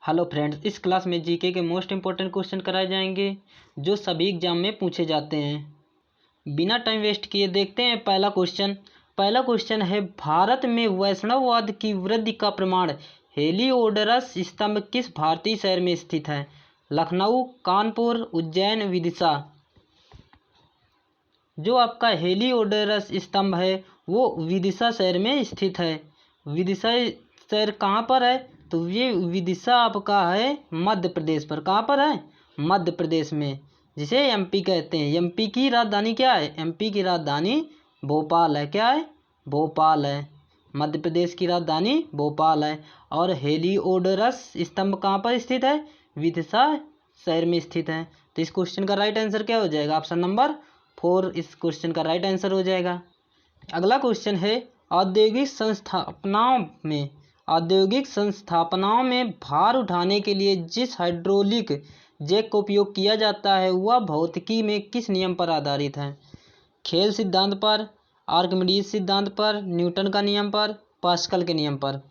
Hello friends, इस class में GK के मोस्ट इंपॉर्टेंट क्वेश्चन कराए जाएंगे जो सभी एग्जाम में पूछे जाते हैं। बिना टाइम वेस्ट किए देखते हैं पहला क्वेश्चन है, भारत में वैष्णववाद की वृद्धि का प्रमाण हेलिओडोरस स्तंभ किस भारतीय शहर में स्थित है? लखनऊ, कानपुर, उज्जैन, विदिशा। जो आपका हेलिओडोरस स्तंभ है वो विदिशा शहर में स्थित है। विदिशा शहर कहाँ पर है? तो ये विदिशा आपका है मध्य प्रदेश पर। कहाँ पर है? मध्य प्रदेश में, जिसे एमपी कहते हैं। एमपी की राजधानी क्या है? एमपी की राजधानी भोपाल है। क्या है? भोपाल है। मध्य प्रदेश की राजधानी भोपाल है। और हेलिओडोरस स्तंभ कहाँ पर स्थित है? विदिशा शहर में स्थित है। तो इस क्वेश्चन का राइट आंसर क्या हो जाएगा? ऑप्शन नंबर 4 इस क्वेश्चन का राइट आंसर हो जाएगा। अगला क्वेश्चन है, औद्योगिक संस्थापनाओं में भार उठाने के लिए जिस हाइड्रोलिक जैक का उपयोग किया जाता है वह भौतिकी में किस नियम पर आधारित है? खेल सिद्धांत पर, आर्किमिडीज सिद्धांत पर, न्यूटन का नियम पर, पास्कल के नियम पर।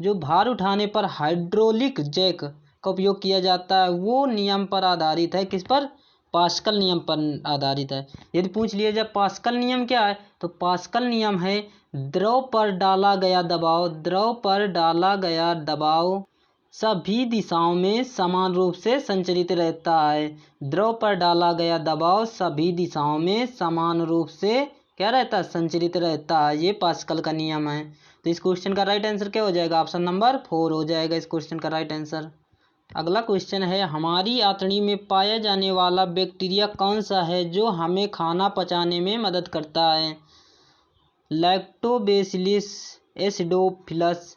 जो भार उठाने पर हाइड्रोलिक जैक का उपयोग किया जाता है वो नियम पर आधारित है। किस पर? पास्कल नियम पर आधारित है। यदि पूछ लिया जाए पास्कल नियम क्या है, तो पास्कल नियम है द्रव पर डाला गया दबाव सभी दिशाओं में समान रूप से संचरित रहता है। द्रव पर डाला गया दबाव सभी दिशाओं में समान रूप से क्या रहता है? संचरित रहता है। ये पास्कल का नियम है। तो इस क्वेश्चन का राइट आंसर क्या हो जाएगा? ऑप्शन नंबर 4 हो जाएगा इस क्वेश्चन का राइट आंसर। अगला क्वेश्चन है, हमारी आंतड़ी में पाया जाने वाला बैक्टीरिया कौन सा है जो हमें खाना पचाने में मदद करता है? Lactobacillus acidophilus,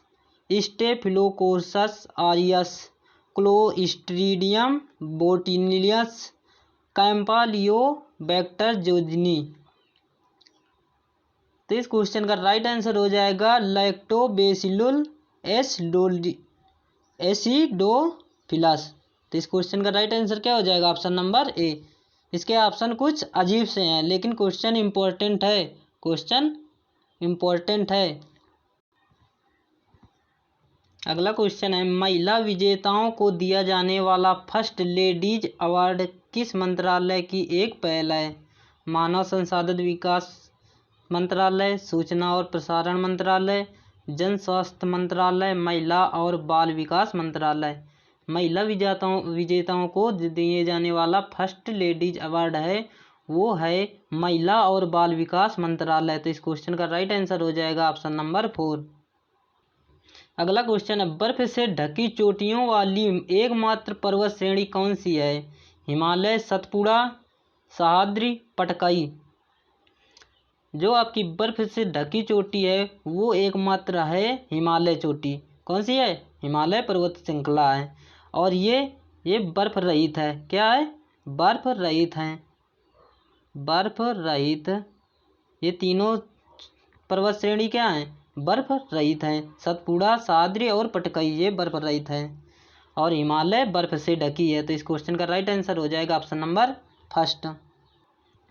Staphylococcus aureus, Clostridium botulinum, Campylobacter jejuni. तो इस क्वेश्चन का राइट आंसर हो जाएगा लैक्टोबैसिलस एसिडोफिलस। तो इस क्वेश्चन का राइट आंसर क्या हो जाएगा? Option number A. इसके ऑप्शन कुछ अजीब से हैं लेकिन क्वेश्चन इंपॉर्टेंट है। अगला क्वेश्चन है, महिला विजेताओं को दिया जाने वाला फर्स्ट लेडीज अवार्ड किस मंत्रालय की एक पहल है? मानव संसाधन विकास मंत्रालय, सूचना और प्रसारण मंत्रालय, जन स्वास्थ्य मंत्रालय, महिला और बाल विकास मंत्रालय। महिला विजेताओं को दिए जाने वाला फर्स्ट लेडीज अवार्ड है वो है महिला और बाल विकास मंत्रालय। तो इस क्वेश्चन का राइट आंसर हो जाएगा ऑप्शन नंबर 4। अगला क्वेश्चन है, बर्फ से ढकी चोटियों वाली एकमात्र पर्वत श्रेणी कौन सी है? हिमालय, सतपुड़ा, सह्याद्री, पटकाई। जो आपकी बर्फ से ढकी चोटी है वो एकमात्र है हिमालय चोटी। कौन सी है? हिमालय पर्वत श्रृंखला है। और ये बर्फ रहित है। क्या है? बर्फ रहित है। बर्फ रहित ये तीनों पर्वत श्रेणी क्या है? बर्फ रहित हैं। सतपुड़ा, सह्याद्री और पटकाई ये बर्फ रहित है और हिमालय बर्फ से ढकी है। तो इस क्वेश्चन का राइट आंसर हो जाएगा ऑप्शन नंबर 1।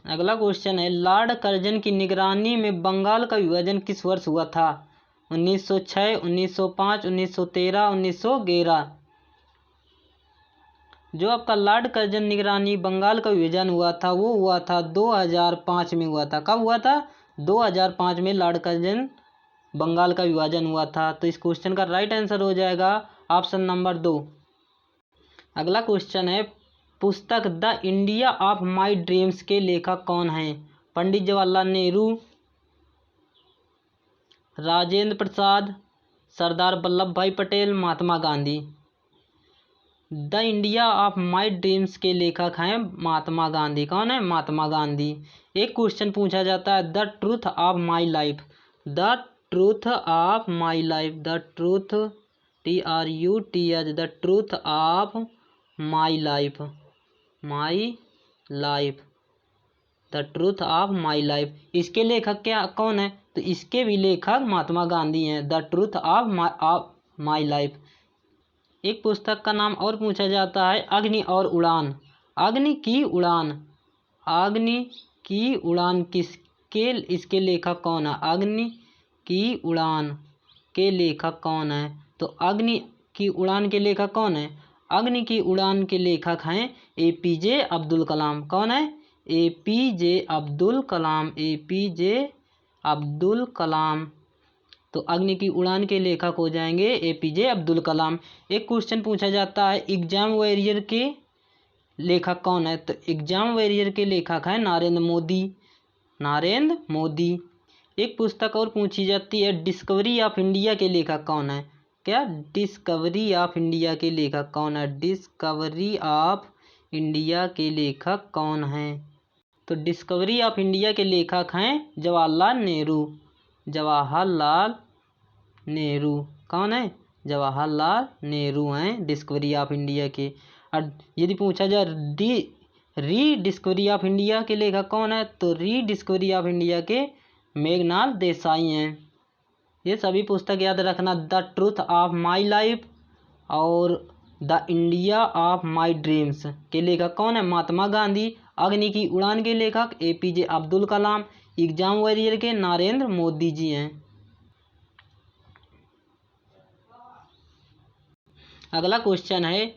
अगला क्वेश्चन है, लॉर्ड कर्जन की निगरानी में बंगाल का विभाजन किस वर्ष हुआ था? 1906, 1905, 1913, 1911। जो आपका लॉर्ड कर्जन निगरानी बंगाल का विभाजन हुआ था वो हुआ था 2005 में हुआ था। कब हुआ था? 2005 में लॉर्ड कर्जन बंगाल का विभाजन हुआ था। तो इस क्वेश्चन का राइट आंसर हो जाएगा ऑप्शन नंबर 2। अगला क्वेश्चन है, पुस्तक the India of my dreams के लेखक कौन हैं? Pandit Jawaharlal Nehru, Rajendra Prasad, Sardar Vallabh Bhai Patel, Mahatma Gandhi. The India of my dreams के लेखक हैं महात्मा गांधी। कौन है? महात्मा गांधी। एक क्वेश्चन पूछा जाता है, the truth of my life, the truth of my life, the truth TRUTH, the truth of my life, the truth of my life. इसके लेखक क्या कौन है? तो इसके भी लेखक महात्मा गांधी हैं। The truth of my life. एक पुस्तक का नाम और पूछा जाता है, अग्नि और उड़ान। अग्नि की उड़ान किसके इसके लेखक कौन है? अग्नि की उड़ान के लेखक कौन है? तो अग्नि की उड़ान के लेखक कौन है? अग्नि की उड़ान के लेखक हैं एपीजे अब्दुल कलाम। कौन है? एपीजे अब्दुल कलाम। एपीजे अब्दुल कलाम। तो अग्नि की उड़ान के लेखक हो जाएंगे एपीजे अब्दुल कलाम। एक क्वेश्चन पूछा जाता है एग्जाम वॉरियर के लेखक कौन है? तो एग्जाम वॉरियर के लेखक हैं नरेंद्र मोदी। नरेंद्र मोदी। एक पुस्तक और पूछी जाती है डिस्कवरी ऑफ इंडिया के लेखक कौन है? क्या? डिस्कवरी ऑफ इंडिया के लेखक कौन है? डिस्कवरी ऑफ इंडिया के लेखक कौन है? तो डिस्कवरी ऑफ इंडिया के लेखक हैं जवाहरलाल नेहरू। जवाहरलाल नेहरू। कौन है? जवाहरलाल नेहरू हैं डिस्कवरी ऑफ इंडिया के। और यदि पूछा जाए री डिस्कवरी ऑफ इंडिया के लेखक कौन है? तो री डिस्कवरी ऑफ इंडिया के मेघनाथ देसाई हैं। ये सभी पुस्तक याद रखना। The truth of my life और the India of my dreams के लेखक कौन है? महात्मा गांधी। अग्नि की उड़ान के लेखक APJ Abdul Kalam. Exam warrior के नरेंद्र मोदी जी हैं। अगला क्वेश्चन है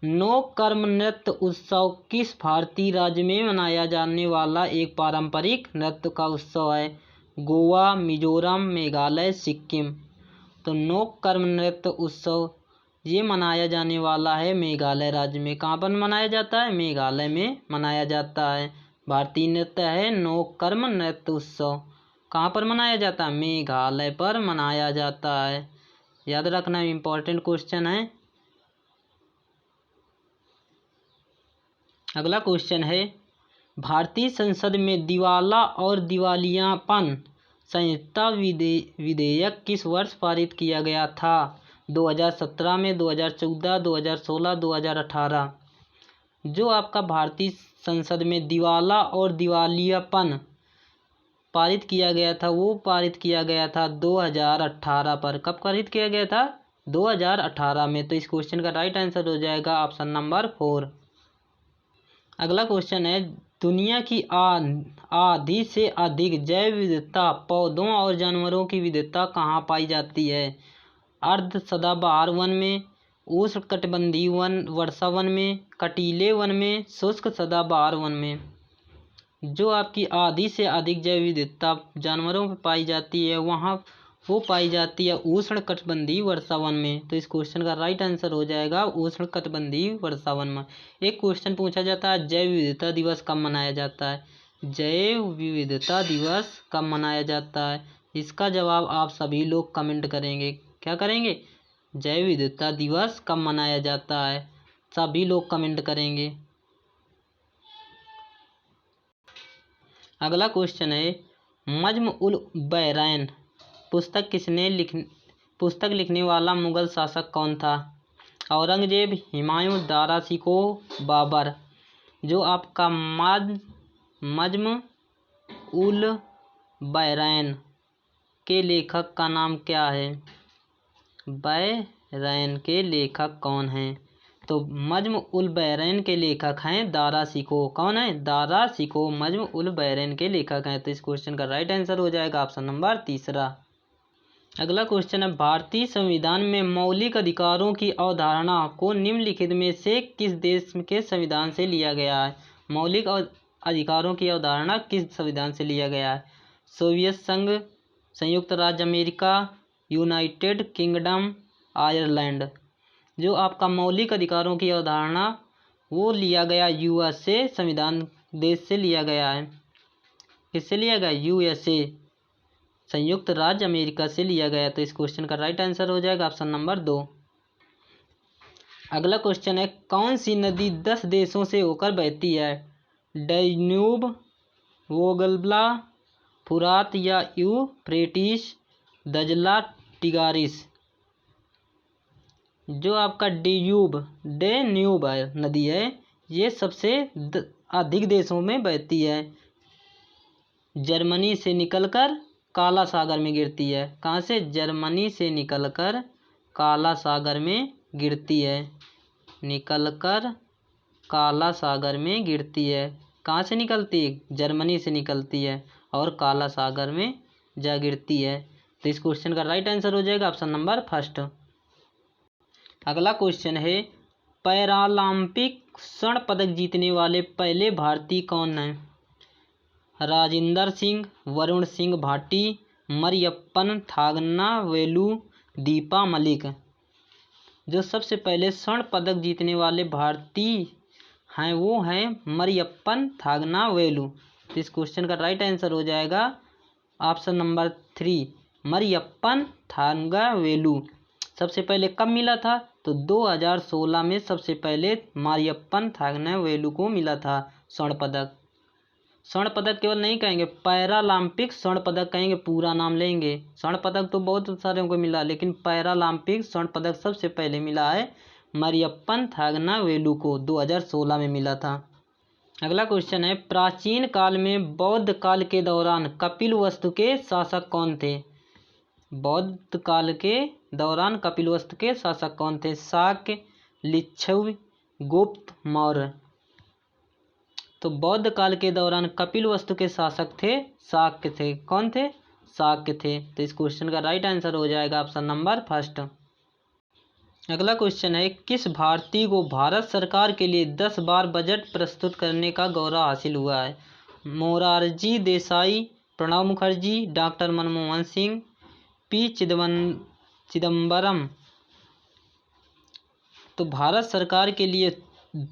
नो कर्म नृत्य उत्सव किस भारतीय राज्य में मनाया जाने वाला एक पारंपरिक नृत्य का उत्सव है? गोवा, मिजोरम, मेघालय, सिक्किम। तो नो कर्म नृत्य उत्सव ये मनाया जाने वाला है मेघालय राज्य में। कहाँ पर मनाया जाता है? मेघालय में मनाया जाता है। भारतीय नृत्य है नो कर्म नृत्य उत्सव। कहाँ पर मनाया जाता है? मेघालय पर मनाया जाता है। याद रखना, इम्पोर्टेंट क्वेश्चन है। अगला क्वेश्चन है भारतीय संसद में दिवाला और दिवालियापन संहिता विधेयक किस वर्ष पारित किया गया था? 2017 में, 2014, 2016, 2018। जो आपका भारतीय संसद में दिवाला और दिवालियापन पारित किया गया था वो पारित किया गया था 2018 पर। कब पारित किया गया था? 2018 में। तो इस क्वेश्चन का राइट आंसर हो जाएगा ऑप्शन नंबर 4। अगला क्वेश्चन है दुनिया की आधी से अधिक जैव विविधता पौधों और जानवरों की विविधता कहाँ पाई जाती है? अर्ध सदाबहार वन में, उष्णकटिबंधीय वन वर्षा वन में, कटीले वन में, शुष्क सदाबहार वन में। जो आपकी आधी से अधिक जैव विविधता जानवरों में पाई जाती है वहाँ वो पाई जाती है उष्णकटिबंधीय वर्षा वन में। तो इस क्वेश्चन का राइट आंसर हो जाएगा उष्णकटिबंधीय वर्षा वन में। एक क्वेश्चन पूछा जाता है जैव विविधता दिवस कब मनाया जाता है? जैव विविधता दिवस कब मनाया जाता है? इसका जवाब आप सभी लोग कमेंट करेंगे। क्या करेंगे? जैव विविधता दिवस कब मनाया जाता है? सभी लोग कमेंट करेंगे। अगला क्वेश्चन है मजम उल बहरैन पुस्तक लिखने वाला मुगल शासक कौन था? औरंगजेब, हुमायूं, दारा शिकोह, बाबर। जो आपका मजम उल बहरैन के लेखक का नाम क्या है? बहरैन के लेखक कौन हैं? तो मजम उल बहरैन के लेखक हैं दारा शिकोह। कौन है? दारा शिकोह मजम उल बहरैन के लेखक हैं। तो इस क्वेश्चन का राइट आंसर हो जाएगा ऑप्शन नंबर 3। अगला क्वेश्चन है भारतीय संविधान में मौलिक अधिकारों की अवधारणा को निम्नलिखित में से किस देश के संविधान से लिया गया है? मौलिक अधिकारों की अवधारणा किस संविधान से लिया गया है? सोवियत संघ, संयुक्त राज्य अमेरिका, यूनाइटेड किंगडम, आयरलैंड। जो आपका मौलिक अधिकारों की अवधारणा वो लिया गया यूएसए संविधान देश से लिया गया है। किससे लिया गया? यूएसए संयुक्त राज्य अमेरिका से लिया गया। तो इस क्वेश्चन का राइट आंसर हो जाएगा ऑप्शन नंबर 2। अगला क्वेश्चन है कौन सी नदी 10 देशों से होकर बहती है? डैन्यूब, वोगलबा, फुरात या यूफ्रेटिस, दजला, टिग्रिस। जो आपका डैन्यूब नदी है ये सबसे अधिक देशों में बहती है। जर्मनी से निकलकर काला सागर में गिरती है। कहाँ से? जर्मनी से निकलकर काला सागर में गिरती है। निकलकर काला सागर में गिरती है। कहाँ से निकलती है? जर्मनी से निकलती है और काला सागर में जा गिरती है। तो इस क्वेश्चन का राइट आंसर हो जाएगा ऑप्शन नंबर 1। अगला क्वेश्चन है पैरालंपिक स्वर्ण पदक जीतने वाले पहले भारतीय कौन हैं? राजिंदर सिंह, वरुण सिंह भाटी, मरियप्पन थांगनावेलु, दीपा मलिक। जो सबसे पहले स्वर्ण पदक जीतने वाले भारतीय हैं वो हैं मरियप्पन थांगनावेलु। तो इस क्वेश्चन का राइट आंसर हो जाएगा ऑप्शन नंबर 3 मरियप्पन थांगनावेलु। सबसे पहले कब मिला था? तो 2016 में सबसे पहले मरियप्पन थांगनावेलु को मिला था स्वर्ण पदक। स्वर्ण पदक केवल नहीं कहेंगे, पैरालंपिक स्वर्ण पदक कहेंगे, पूरा नाम लेंगे। स्वर्ण पदक तो बहुत सारे को मिला, लेकिन पैरालंपिक स्वर्ण पदक सबसे पहले मिला है मरियप्पन थांगनावेलु को, 2016 में मिला था। अगला क्वेश्चन है प्राचीन काल में बौद्ध काल के दौरान कपिलवस्तु के शासक कौन थे? बौद्ध काल के दौरान कपिलवस्तु के शासक कौन थे? शाक्य, लिच्छवि, गुप्त, मौर्य। तो बौद्ध काल के दौरान कपिलवस्तु के शासक थे शाक्य थे। कौन थे? शाक्य थे। तो इस क्वेश्चन का राइट आंसर हो जाएगा ऑप्शन नंबर 1। अगला क्वेश्चन है किस भारतीय को भारत सरकार के लिए 10 बार बजट प्रस्तुत करने का गौरव हासिल हुआ है? Morarji Desai, Pranab Mukherjee, doctor Manmohan Singh, P Chidambaram. तो भारत सरकार के लिए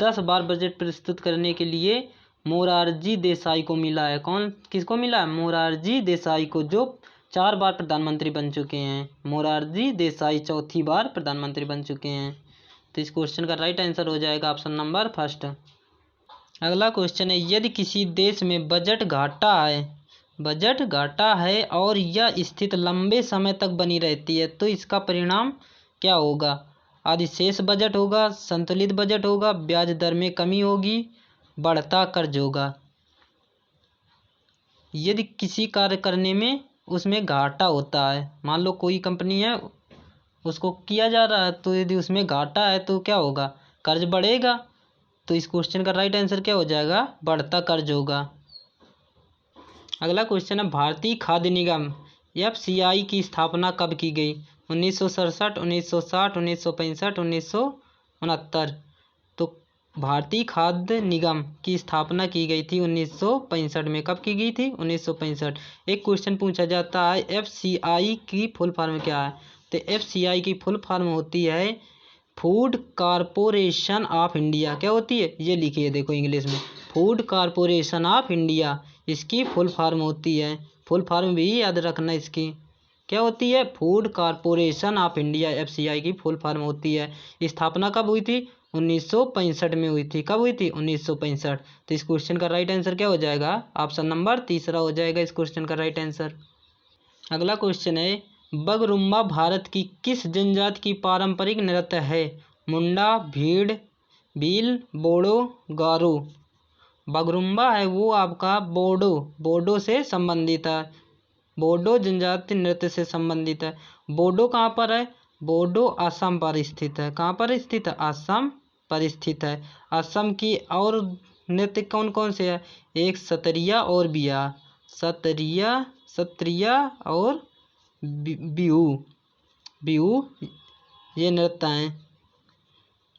10 बार बजट प्रस्तुत करने के लिए मोरारजी देसाई को मिला है। कौन किसको मिला है? मोरारजी देसाई को, जो 4 बार प्रधानमंत्री बन चुके हैं। मोरारजी देसाई 4थी बार प्रधानमंत्री बन चुके हैं। तो इस क्वेश्चन का राइट आंसर हो जाएगा ऑप्शन नंबर 1। अगला क्वेश्चन है यदि किसी देश में बजट घाटा है और यह स्थिति लंबे समय तक बनी रहती है तो इसका परिणाम क्या होगा? अधिशेष बजट होगा, संतुलित बजट होगा, ब्याज दर में कमी होगी, बढ़ता कर्ज होगा। यदि किसी कार्य करने में उसमें घाटा होता है, मान लो कोई कंपनी है उसको किया जा रहा है, तो यदि उसमें घाटा है तो क्या होगा? कर्ज बढ़ेगा। तो इस क्वेश्चन का राइट आंसर क्या हो जाएगा? बढ़ता कर्ज होगा। अगला क्वेश्चन है भारतीय खाद्य निगम FCI की स्थापना कब की गई? 1967, 1960, 1965, 1969। तो भारतीय खाद्य निगम की स्थापना की गई थी 1965 में। कब की गई थी? 1965। एक क्वेश्चन पूछा जाता है FCI की फुल फॉर्म क्या है? तो FCI की फुल फॉर्म होती है फूड कॉरपोरेशन ऑफ इंडिया। क्या होती है? ये लिखिए देखो इंग्लिश में, फूड कॉरपोरेशन ऑफ इंडिया इसकी फुल फॉर्म होती है। फुल फॉर्म भी याद रखना इसकी क्या होती है? Food corporation of India FCI की फुल फॉर्म होती है। स्थापना कब हुई थी? 1965 में हुई थी। कब हुई थी? 1965। तो इस क्वेश्चन का राइट आंसर क्या हो जाएगा? ऑप्शन नंबर 3 हो जाएगा इस क्वेश्चन का राइट आंसर। अगला क्वेश्चन है बगरुम्बा भारत की किस जनजाति की पारंपरिक नृत्य है? मुंडा, भीड़, भील, बोडो, गारो। बगरुम्बा है वो आपका बोडो से संबंधित है। बोडो जनजाति नृत्य से संबंधित है। बोडो कहाँ पर है? बोडो असम पर स्थित है। कहाँ पर स्थित है? असम पर स्थित है। असम की और नृत्य कौन कौन से है? एक सत्रिया और बिया, सत्रिया और बिहू ये नृत्य हैं।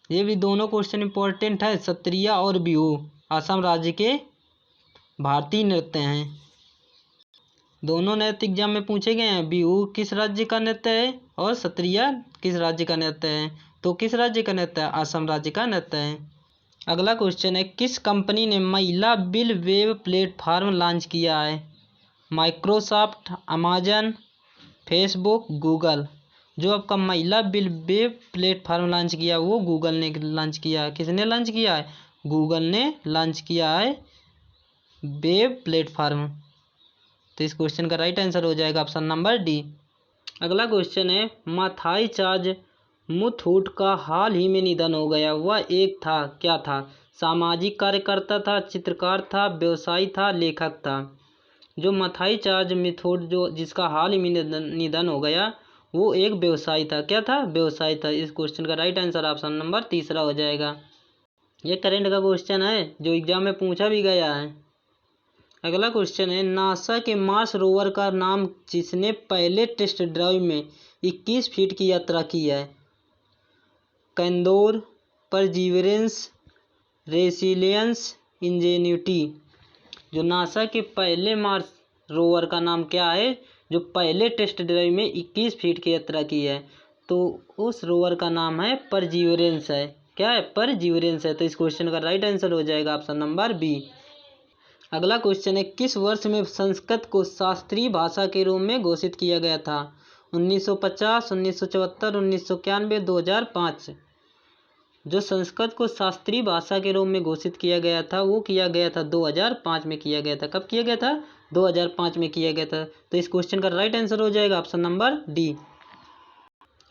ये भी दोनों क्वेश्चन इंपॉर्टेंट है। सत्रिया और बिहू असम राज्य के भारतीय नृत्य हैं। दोनों नृत्य एग्जाम में पूछे गए हैं। बिहू किस राज्य का नृत्य है और सत्रिया किस राज्य का नृत्य है? तो किस राज्य का नृत्य है? असम राज्य का नृत्य है। अगला क्वेश्चन है किस कंपनी ने महिला बिल वेब प्लेटफॉर्म लॉन्च किया है? Microsoft, Amazon, Facebook, Google. जो आपका महिला बिल वेब प्लेटफॉर्म लॉन्च किया वो गूगल ने लॉन्च किया है। किसने लॉन्च किया है? गूगल ने लॉन्च किया है वेब प्लेटफॉर्म। तो इस क्वेश्चन का राइट आंसर हो जाएगा ऑप्शन नंबर डी। अगला क्वेश्चन है माथाई चार्ज मुथूट का हाल ही में निधन हो गया, वह एक था, क्या था? सामाजिक कार्यकर्ता था, चित्रकार था, व्यवसायी था, लेखक था। जो माथाई चार्ज मुथूट जो जिसका हाल ही में निधन हो गया वो एक व्यवसायी था। क्या था? व्यवसायी था। इस क्वेश्चन का राइट आंसर ऑप्शन नंबर 3 हो जाएगा। ये करंट का क्वेश्चन है जो एग्जाम में पूछा भी गया है। अगला क्वेश्चन है नासा के मार्स रोवर का नाम जिसने पहले टेस्ट ड्राइव में 21 फीट की यात्रा की है? Candour, perseverance, resilience, ingenuity. जो नासा के पहले मार्स रोवर का नाम क्या है, जो पहले टेस्ट ड्राइव में 21 फीट की यात्रा की है, तो उस रोवर का नाम है परजीवरेंस है। क्या है? परजीवरेंस है। तो इस क्वेश्चन का राइट आंसर हो जाएगा ऑप्शन नंबर बी। अगला क्वेश्चन है, किस वर्ष में संस्कृत को शास्त्रीय भाषा के रूप में घोषित किया गया था? 1950, 1974, 1991, 2005। जो संस्कृत को शास्त्रीय भाषा के रूप में घोषित किया गया था वो किया गया था 2005 में किया गया था। कब किया गया था? 2005 में किया गया था। तो इस क्वेश्चन का राइट आंसर हो जाएगा ऑप्शन नंबर डी।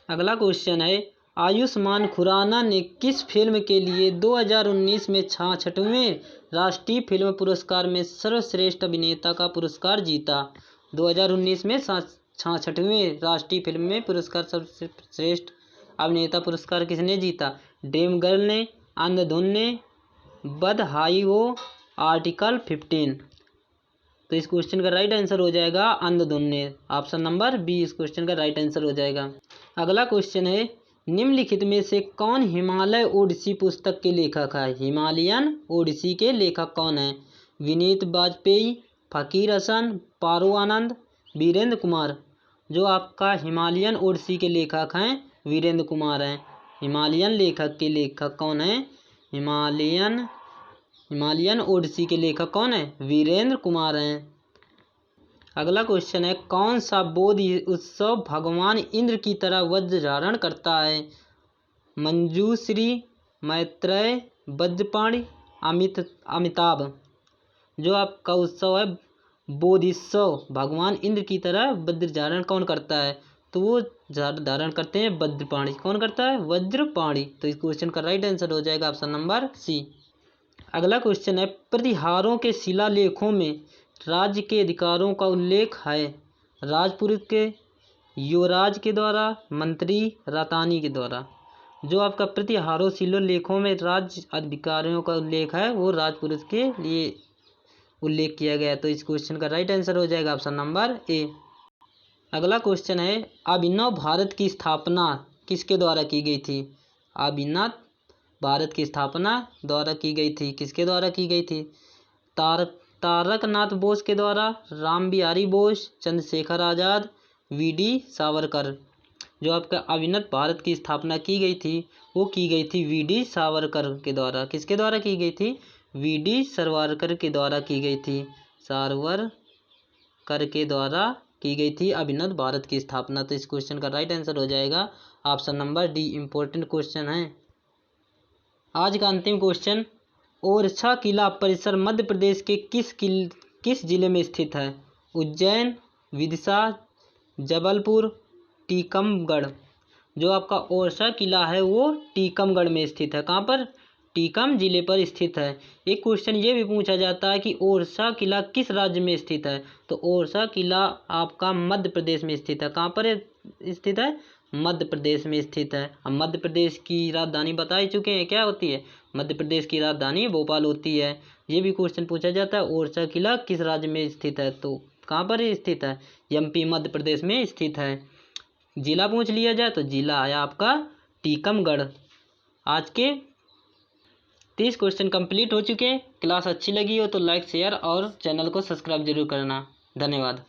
अगला क्वेश्चन है, आयुष्मान खुराना ने किस फिल्म के लिए 2019 में 66वें राष्ट्रीय फिल्म पुरस्कार में सर्वश्रेष्ठ अभिनेता का पुरस्कार जीता? 2019 में 66वें राष्ट्रीय फिल्म में पुरस्कार सर्वश्रेष्ठ अभिनेता पुरस्कार किसने जीता? ड्रीम गर्ल ने, अंधाधुन ने, बदहाई वो, आर्टिकल 15। तो इस क्वेश्चन का राइट आंसर हो जाएगा अंधाधुन ने। ऑप्शन नंबर बी इस क्वेश्चन का राइट आंसर हो जाएगा। अगला क्वेश्चन है, निम्नलिखित में से कौन हिमालय ओडिसी पुस्तक के लेखक है? हिमालयन ओडिसी के लेखक कौन है? विनीत वाजपेयी, फकीर हसन, पारो आनंद, वीरेंद्र कुमार। जो आपका हिमालयन ओडिसी के लेखक हैं वीरेंद्र कुमार हैं। हिमालयन लेखक के लेखक कौन है? हिमालयन ओडिसी के लेखक कौन है? वीरेंद्र कुमार हैं। अगला क्वेश्चन है, कौन सा बोधि उत्सव भगवान इंद्र की तरह वज्र धारण करता है? मंजूश्री, मैत्रेय, वज्रपाणि, अमिताभ। जो आपका उत्सव है बोधित्सव, भगवान इंद्र की तरह वज्र धारण कौन करता है? तो वो धारण करते हैं वज्रपाणि। कौन करता है? वज्रपाणि। तो इस क्वेश्चन का राइट आंसर हो जाएगा ऑप्शन नंबर सी। अगला क्वेश्चन है, प्रतिहारों के शिलालेखों में राज्य के अधिकारों का उल्लेख है? राजपुरोहित के, युवराज के द्वारा, मंत्री, रातानी के द्वारा। जो आपका प्रतिहारों शिलालेखों में राज्य अधिकारियों का उल्लेख है वो राजपुरोहित के लिए उल्लेख किया गया है। तो इस क्वेश्चन का राइट आंसर हो जाएगा ऑप्शन नंबर ए। अगला क्वेश्चन है, अभिनव भारत की स्थापना किसके द्वारा की गई थी? अभिनव भारत की स्थापना द्वारा की गई थी। किसके द्वारा की गई थी? तारकनाथ बोस के द्वारा, राम बिहारी बोस, चंद्रशेखर आज़ाद, वी.डी. सावरकर। जो आपका अभिनव भारत की स्थापना की गई थी वो की गई थी वी.डी. सावरकर के द्वारा। किसके द्वारा की गई थी? वी.डी. सावरकर के द्वारा की गई थी। सावरकर के द्वारा की गई थी अभिनव भारत की स्थापना। तो इस क्वेश्चन का राइट आंसर हो जाएगा option number D. Important question है। आज का अंतिम क्वेश्चन, ओरछा किला परिसर मध्य प्रदेश के किस जिले में स्थित है? उज्जैन, विदिशा, जबलपुर, टीकमगढ़। जो आपका ओरछा किला है वो टीकमगढ़ में स्थित है। कहाँ पर? टीकम जिले पर स्थित है। एक क्वेश्चन ये भी पूछा जाता है कि ओरछा किला किस राज्य में स्थित है? तो ओरछा किला आपका मध्य प्रदेश में स्थित है। कहाँ पर स्थित है? मध्य प्रदेश में स्थित है। हम मध्य प्रदेश की राजधानी बता ही चुके हैं, क्या होती है? मध्य प्रदेश की राजधानी भोपाल होती है। ये भी क्वेश्चन पूछा जाता है, ओरछा किला किस राज्य में स्थित है? तो कहाँ पर स्थित है? एमपी मध्य प्रदेश में स्थित है। जिला पूछ लिया जाए तो जिला है आपका टीकमगढ़। आज के 30 क्वेश्चन कंप्लीट हो चुके हैं। क्लास अच्छी लगी हो तो लाइक, शेयर और चैनल को सब्सक्राइब जरूर करना। धन्यवाद।